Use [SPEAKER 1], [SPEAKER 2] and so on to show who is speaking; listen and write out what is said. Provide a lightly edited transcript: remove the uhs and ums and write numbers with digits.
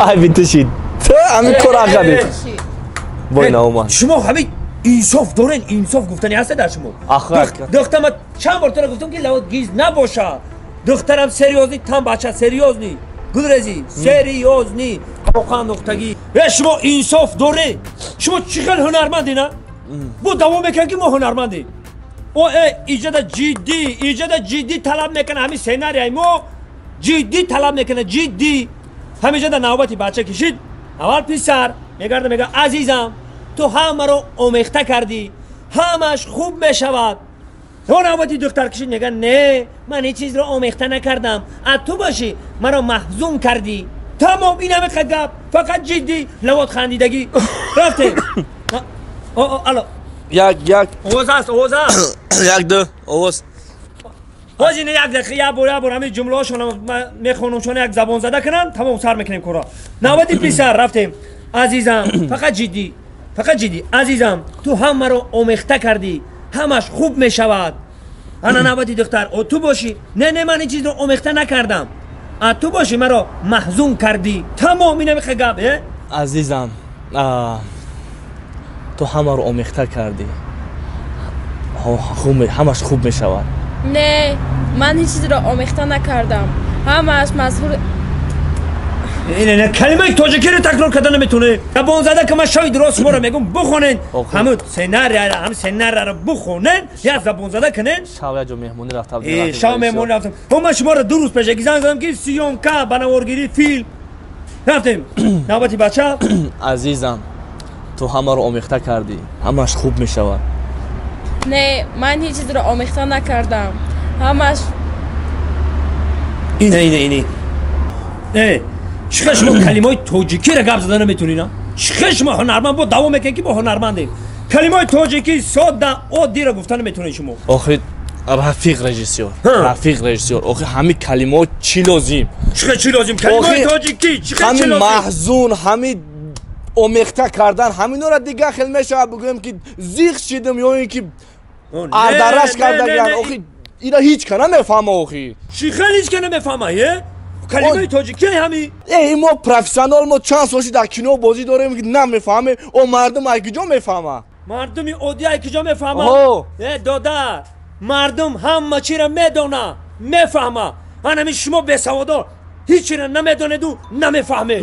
[SPEAKER 1] ای بیتشید تو همین کار کردید وای ناما
[SPEAKER 2] شما همین انصاف دارین انصاف گفتنی هست در شما
[SPEAKER 1] آخر
[SPEAKER 2] دخترم چند بار تو را گفتم که لوت گیز نباشه دخترم سریوز نی تام بچه سریوز نی گلرزی سریوز نی واقعا دختگی شما انصاف داره شما چقدر هنرمندی نه بو دوام میکنه که ما هنرمندی او ایجاد جدی طلب میکنه همین سناریوی ما جدی طلب میکنه جدی همینجا در نوبتی بچه کشید اول پسر میگرده میگه عزیزم تو همه رو آمیخته کردی همش خوب میشود اون نوبتی دختر کشید میگه نه من این چیز رو آمیخته نکردم از تو باشی مرا محزون کردی تمام این همه گپ فقط جدی لوات خندیدگی رفته الو
[SPEAKER 1] یک
[SPEAKER 2] آواز هست
[SPEAKER 1] یک دو آواز
[SPEAKER 2] واجی نه یک دقیقه یه بار همین جمله هاشون میخونم چون یک زبان زده کنن تمام سر میکنیم کارا نوبتی پسر رفتیم عزیزم فقط جدی عزیزم تو همه رو آمیخته کردی همش خوب میشود انا نوبتی دختر او تو باشی نه من این چیز رو آمیخته نکردم تو باشی مرا محزون کردی تمام اینه میخه گپ
[SPEAKER 1] عزیزم تو همه رو آمیخته کردی همش خوب میشود
[SPEAKER 3] نه من هیچ چیزی رو آمیخته نکردم همش مظهور
[SPEAKER 2] نه کلمه تاجیکی رو تکرار کردن نمیتونه زبان زده که من شاید درست شما رو میگم بخونین همون سناریو رو بخونین یا زبان زده کنین
[SPEAKER 1] شاو جو مهمونی رفتم
[SPEAKER 2] شاو مهمونی رفتم من شما رو دو روز پیش زنگ زدم که سیونکا بناورگیری فیلم رفتیم نوبتی بچه
[SPEAKER 1] عزیزم تو همه رو آمیخته کردی همش خوب میشود
[SPEAKER 3] نه من هیچ چیزی رو آمیخته نکردم همش
[SPEAKER 2] اینه چقدر شما کلمه‌های تاجیکی رو گپ زدن نمیتونین چقدر شما هنرمند با دوام میکنین که با هنرمندیم کلمه‌های تاجیکی ساده عادی رو گفتن نمیتونین شما
[SPEAKER 1] آخه رفیق رژیسور آخه همین کلمات چی لازم
[SPEAKER 2] چی لازم کلمه‌های تاجیکی چقدر چی لازم
[SPEAKER 1] محزون همین آمیخته کردن همینا را دیگه خیلی میشه بگم که زیغ شدم یا اینکه اردرش کردن آخه اینا هیچ کنه نمیفهمه آخه
[SPEAKER 2] چی خیلی هیچ کنه نمیفهمه کلمه تاجیکی همین
[SPEAKER 1] ما پروفسیونال ما چند سالش در کینو بازی داریم که نمیفهمه او مردم ایکجا میفهمه
[SPEAKER 2] مردمی اودی ایکجا میفهمه دادا مردم همه چی را میدونه میفهمه همین شما بیسوادا هیچی را نمیدونه دو نمیفهمه